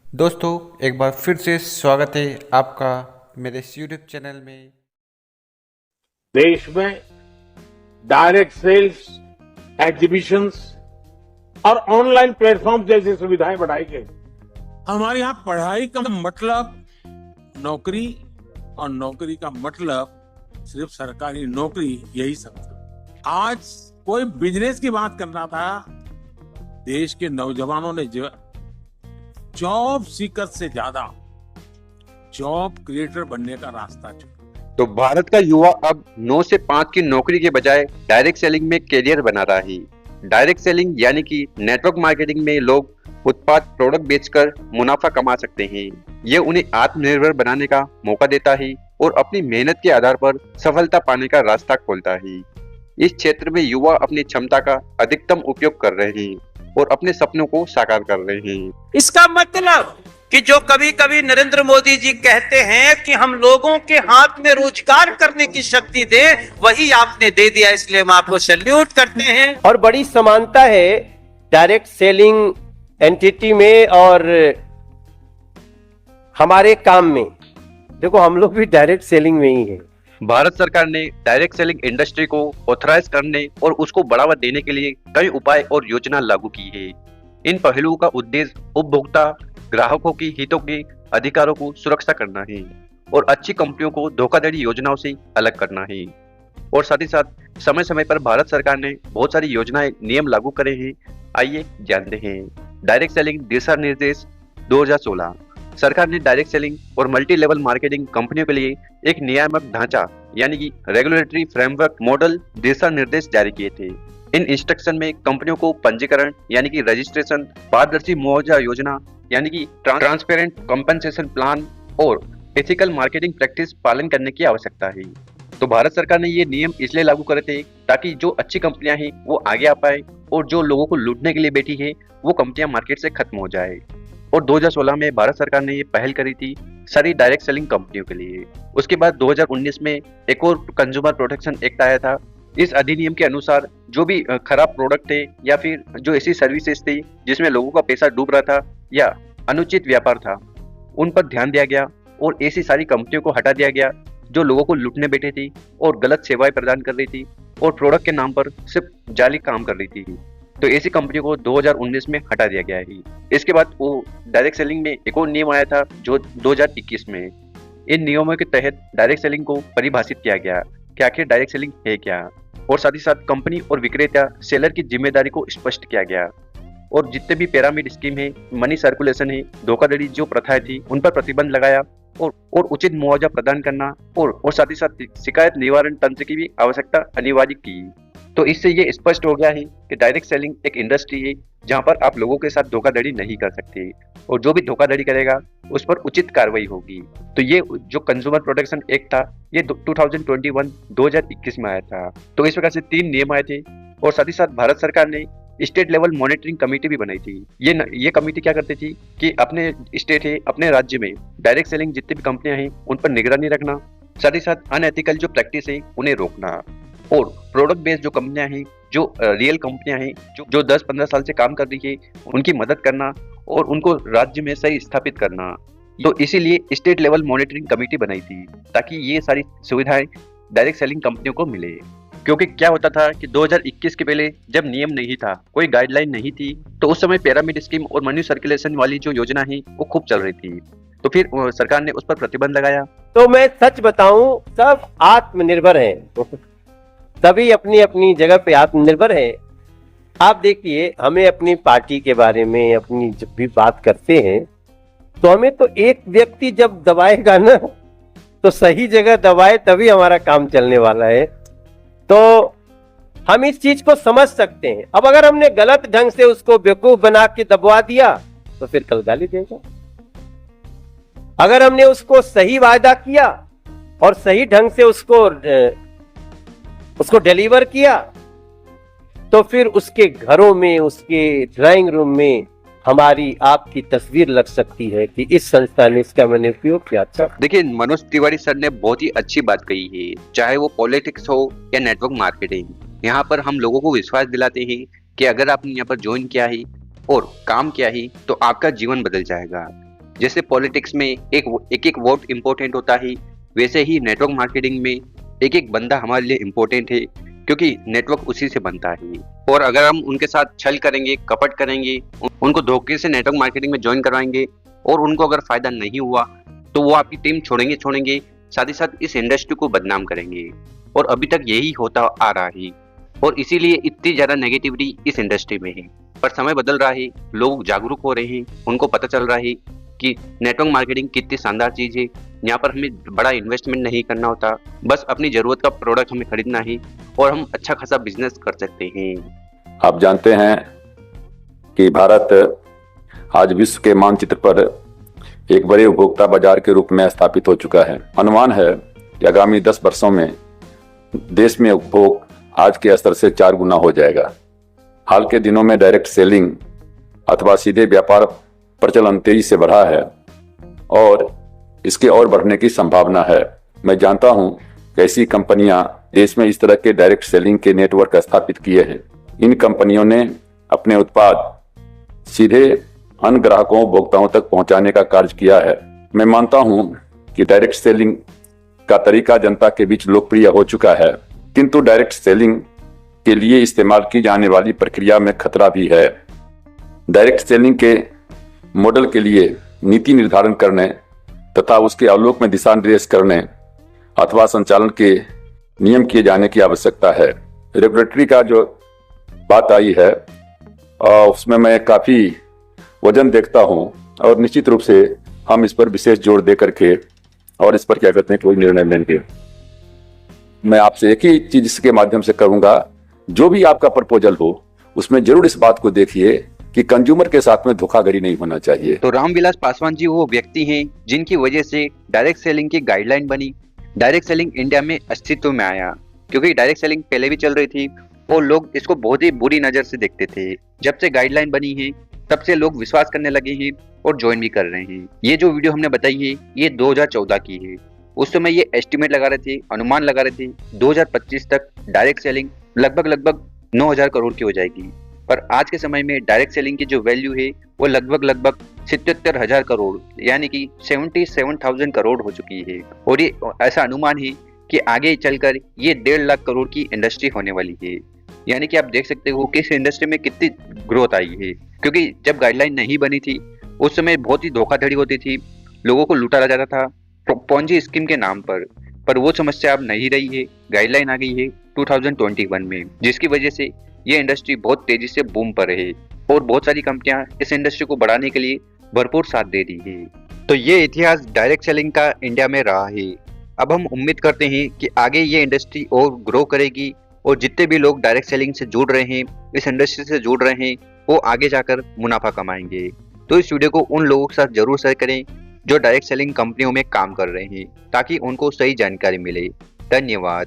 दोस्तों एक बार फिर से स्वागत है आपका मेरे इस यूट्यूब चैनल में। देश में डायरेक्ट सेल्स, एग्जीबिशंस और ऑनलाइन प्लेटफॉर्म जैसी सुविधाएं बढ़ाई गई। हमारे यहाँ पढ़ाई का मतलब नौकरी और नौकरी का मतलब सिर्फ सरकारी नौकरी, यही समझो। आज कोई बिजनेस की बात करना था, देश के नौजवानों ने जॉब सीकर से ज्यादा जॉब क्रिएटर बनने का रास्ता चुना। तो भारत का युवा अब 9 से 5 की नौकरी के बजाय डायरेक्ट सेलिंग में कैरियर बना रहा है। डायरेक्ट सेलिंग यानी कि नेटवर्क मार्केटिंग में लोग उत्पाद प्रोडक्ट बेचकर मुनाफा कमा सकते हैं। यह उन्हें आत्मनिर्भर बनाने का मौका देता है और अपनी मेहनत के आधार पर सफलता पाने का रास्ता खोलता है। इस क्षेत्र में युवा अपनी क्षमता का अधिकतम उपयोग कर रहे हैं और अपने सपनों को साकार कर रहे हैं। इसका मतलब कि जो कभी कभी नरेंद्र मोदी जी कहते हैं कि हम लोगों के हाथ में रोजगार करने की शक्ति दे, वही आपने दे दिया, इसलिए हम आपको सैल्यूट करते हैं। और बड़ी समानता है डायरेक्ट सेलिंग एंटिटी में और हमारे काम में। देखो हम लोग भी डायरेक्ट सेलिंग में ही है। भारत सरकार ने डायरेक्ट सेलिंग इंडस्ट्री को ऑथराइज करने और उसको बढ़ावा देने के लिए कई उपाय और योजना लागू की है। इन पहलुओं का उद्देश्य उपभोक्ता ग्राहकों की हितों के अधिकारों को सुरक्षा करना है और अच्छी कंपनियों को धोखाधड़ी योजनाओं से अलग करना है। और साथ ही साथ समय समय पर भारत सरकार ने बहुत सारी योजनाएं, नियम लागू करे हैं। आइए जानते हैं। डायरेक्ट सेलिंग दिशा निर्देश 2016। सरकार ने डायरेक्ट सेलिंग और मल्टी लेवल मार्केटिंग कंपनियों के लिए एक नियामक ढांचा यानी कि रेगुलेटरी फ्रेमवर्क मॉडल दिशा निर्देश जारी किए थे। इन इंस्ट्रक्शन में कंपनियों को पंजीकरण यानी कि रजिस्ट्रेशन, पारदर्शी मुआवजा योजना यानी कि ट्रांसपेरेंट कंपनसेशन प्लान और एथिकल मार्केटिंग प्रैक्टिस पालन करने की आवश्यकता है। तो भारत सरकार ने ये नियम इसलिए लागू करे थे ताकि जो अच्छी कंपनियां हैं वो आगे आ पाए और जो लोगों को लूटने के लिए बैठी है वो कंपनियां मार्केट से खत्म हो जाए। और 2016 में भारत सरकार ने ये पहल करी थी सारी डायरेक्ट सेलिंग कंपनियों के लिए। उसके बाद 2019 में एक और कंज्यूमर प्रोटेक्शन एक्ट आया था। इस अधिनियम के अनुसार जो भी खराब प्रोडक्ट थे या फिर जो ऐसी सर्विसेज थी जिसमें लोगों का पैसा डूब रहा था या अनुचित व्यापार था, उन पर ध्यान दिया गया और ऐसी सारी कंपनियों को हटा दिया गया जो लोगों को लूटने बैठी थी और गलत सेवाएं प्रदान कर रही थी और प्रोडक्ट के नाम पर सिर्फ जाली काम कर रही थी। तो ऐसी कंपनियों को 2019 में हटा दिया गया है। इसके बाद वो डायरेक्ट सेलिंग में एक और नियम आया था जो 2021 में। इन नियमों के तहत डायरेक्ट सेलिंग को परिभाषित किया गया कि आखिर डायरेक्ट सेलिंग है क्या, और साथ ही साथ कंपनी और विक्रेता सेलर की जिम्मेदारी को स्पष्ट किया गया। और जितने भी पिरामिड स्कीम है, मनी सर्कुलेशन है, धोखाधड़ी जो प्रथाएं थी उन पर प्रतिबंध लगाया और उचित मुआवजा प्रदान करना और साथ ही साथ शिकायत निवारण तंत्र की भी आवश्यकता अनिवार्य की। तो इससे ये स्पष्ट हो गया है कि डायरेक्ट सेलिंग एक इंडस्ट्री है जहां पर आप लोगों के साथ धोखाधड़ी नहीं कर सकते और जो भी धोखाधड़ी करेगा उस पर उचित कार्रवाई होगी। तो ये जो कंज्यूमर प्रोटेक्शन एक्ट था ये 2021 में आया था। तो इस प्रकार से 3 नियम आए थे और साथ ही साथ भारत सरकार ने स्टेट लेवल मॉनिटरिंग कमेटी भी बनाई थी। ये कमेटी क्या करती थी कि अपने स्टेट है, अपने राज्य में डायरेक्ट सेलिंग जितनी भी कंपनियां हैं उन पर निगरानी रखना, साथ ही साथ अनएथिकल जो प्रैक्टिस है उन्हें रोकना, और प्रोडक्ट बेस्ड जो कंपनियां हैं, जो रियल कंपनियां हैं जो 10-15 साल से काम कर रही है उनकी मदद करना और उनको राज्य में सही स्थापित करना। तो इसीलिए स्टेट लेवल मॉनिटरिंग कमेटी बनाई थी ताकि ये सारी सुविधाएं डायरेक्ट सेलिंग कंपनियों को मिले। क्योंकि क्या होता था कि 2021 के पहले जब नियम नहीं था, कोई गाइडलाइन नहीं थी, तो उस समय पिरामिड स्कीम और मनी सर्कुलेशन वाली जो योजना है वो खूब चल रही थी। तो फिर सरकार ने उस पर प्रतिबंध लगाया। तो मैं सच बताऊं, सब आत्मनिर्भर हैं, सभी अपनी अपनी जगह पे आत्मनिर्भर हैं। आप देखिए, हमें अपनी पार्टी के बारे में अपनी जब भी बात करते हैं तो हमें तो एक व्यक्ति जब दबाएगा ना तो सही जगह दबाए तभी हमारा काम चलने वाला है। तो हम इस चीज को समझ सकते हैं। अब अगर हमने गलत ढंग से उसको बेवकूफ बना के दबवा दिया तो फिर कल गाली देगा। अगर हमने उसको सही वायदा किया और सही ढंग से उसको डिलीवर किया तो फिर उसके घरों में, उसके ड्राइंग रूम में हमारी आपकी तस्वीर लग सकती है कि इस संस्था ने इसका मैंने उपयोग किया। अच्छा देखिए, मनोज तिवारी सर ने बहुत ही अच्छी बात कही है, चाहे वो पॉलिटिक्स हो या नेटवर्क मार्केटिंग। यहाँ पर हम लोगों को विश्वास दिलाते हैं कि अगर आपने यहाँ पर ज्वाइन किया है और काम किया है तो आपका जीवन बदल जाएगा। जैसे पॉलिटिक्स में एक वोट इम्पोर्टेंट होता है, वैसे ही नेटवर्क मार्केटिंग में एक एक बंदा हमारे लिए इम्पोर्टेंट है, क्योंकि नेटवर्क उसी से बनता है। और अगर हम उनके साथ छल करेंगे, कपट करेंगे, उनको धोखे से नेटवर्क मार्केटिंग में ज्वाइन करवाएंगे और उनको अगर फायदा नहीं हुआ तो वो आपकी टीम छोड़ेंगे, साथ ही साथ इस इंडस्ट्री को बदनाम करेंगे। और अभी तक यही होता आ रहा है और इसीलिए इतनी ज्यादा नेगेटिविटी इस इंडस्ट्री में है। पर समय बदल रहा है, लोग जागरूक हो रहे हैं, उनको पता चल रहा है कि नेटवर्क मार्केटिंग कितनी शानदार चीज है। यहाँ पर हमें बड़ा इन्वेस्टमेंट नहीं करना होता, बस अपनी जरूरत का प्रोडक्ट हमें खरीदना है और हम अच्छा खासा बिजनेस कर सकते हैं। आप जानते हैं कि भारत आज विश्व के मानचित्र पर एक बड़े उपभोक्ता बाजार के रूप में स्थापित हो चुका है। अनुमान है कि आगामी 10 वर्षों में देश में उपभोग आज के स्तर से 4 गुना हो जाएगा। हाल के दिनों में डायरेक्ट सेलिंग अथवा सीधे व्यापार प्रचलन तेजी से बढ़ा है और इसके और बढ़ने की संभावना है। मैं जानता हूं कि ऐसी कंपनियां देश में इस तरह के डायरेक्ट सेलिंग के नेटवर्क स्थापित किए हैं। इन कंपनियों ने अपने उत्पाद सीधे अन्य ग्राहकों उपभोक्ताओं तक पहुंचाने का कार्य किया है। मैं मानता हूं कि डायरेक्ट सेलिंग का तरीका जनता के बीच लोकप्रिय हो चुका है, किंतु डायरेक्ट सेलिंग के लिए इस्तेमाल की जाने वाली प्रक्रिया में खतरा भी है। डायरेक्ट सेलिंग के मॉडल के लिए नीति निर्धारण करने तथा उसके आलोक में दिशा निर्देश करने अथवा संचालन के नियम किए जाने की आवश्यकता है। रेगुलेटरी का जो बात आई है उसमें मैं काफी वजन देखता हूं और निश्चित रूप से हम इस पर विशेष जोर दे करके और इस पर क्या कहते हैं कोई निर्णय लेंगे। मैं आपसे एक ही चीज इसके माध्यम से करूंगा, जो भी आपका प्रपोजल हो उसमें जरूर इस बात को देखिए कि कंज्यूमर के साथ में धोखाधड़ी नहीं होना चाहिए। तो रामविलास पासवान जी वो व्यक्ति हैं जिनकी वजह से डायरेक्ट सेलिंग की गाइडलाइन बनी, डायरेक्ट सेलिंग इंडिया में अस्तित्व में आया। क्योंकि डायरेक्ट सेलिंग पहले भी चल रही थी और लोग इसको बहुत ही बुरी नजर से देखते थे। जब से गाइडलाइन बनी है तब से लोग विश्वास करने लगे हैं और ज्वाइन भी कर रहे हैं। ये जो वीडियो हमने बताई है ये 2014 की है। उस समय ये एस्टिमेट लगा रहे थे, अनुमान लगा रहे थे 2025 तक डायरेक्ट सेलिंग लगभग 9,000 करोड़ की हो जाएगी। पर आज के समय में डायरेक्ट सेलिंग की जो वैल्यू है वो लगभग 77,000 करोड़ यानी कि 77,000 करोड़ हो चुकी है। और ये ऐसा अनुमान है कि आगे चलकर ये 1.5 लाख करोड़ की इंडस्ट्री होने वाली है। यानी कि आप देख सकते हो कि इस इंडस्ट्री में कितनी ग्रोथ आई है। क्योंकि जब गाइडलाइन नहीं बनी थी उस समय बहुत ही धोखाधड़ी होती थी, लोगों को लूटा जाता था पॉन्जी स्कीम के नाम पर वो समस्या अब नहीं रही है। गाइडलाइन आ गई है 2021 में, जिसकी वजह से ये इंडस्ट्री बहुत तेजी से बूम पर है और बहुत सारी कंपनियां इस इंडस्ट्री को बढ़ाने के लिए भरपूर साथ दे रही है। तो ये इतिहास डायरेक्ट सेलिंग का इंडिया में रहा है। अब हम उम्मीद करते हैं कि आगे ये इंडस्ट्री और ग्रो करेगी और जितने भी लोग डायरेक्ट सेलिंग से जुड़ रहे हैं, इस इंडस्ट्री से जुड़ रहे हैं, वो आगे जाकर मुनाफा कमाएंगे। तो इस वीडियो को उन लोगों के साथ जरूर शेयर करें जो डायरेक्ट सेलिंग कंपनियों में काम कर रहे हैं, ताकि उनको सही जानकारी मिले। धन्यवाद।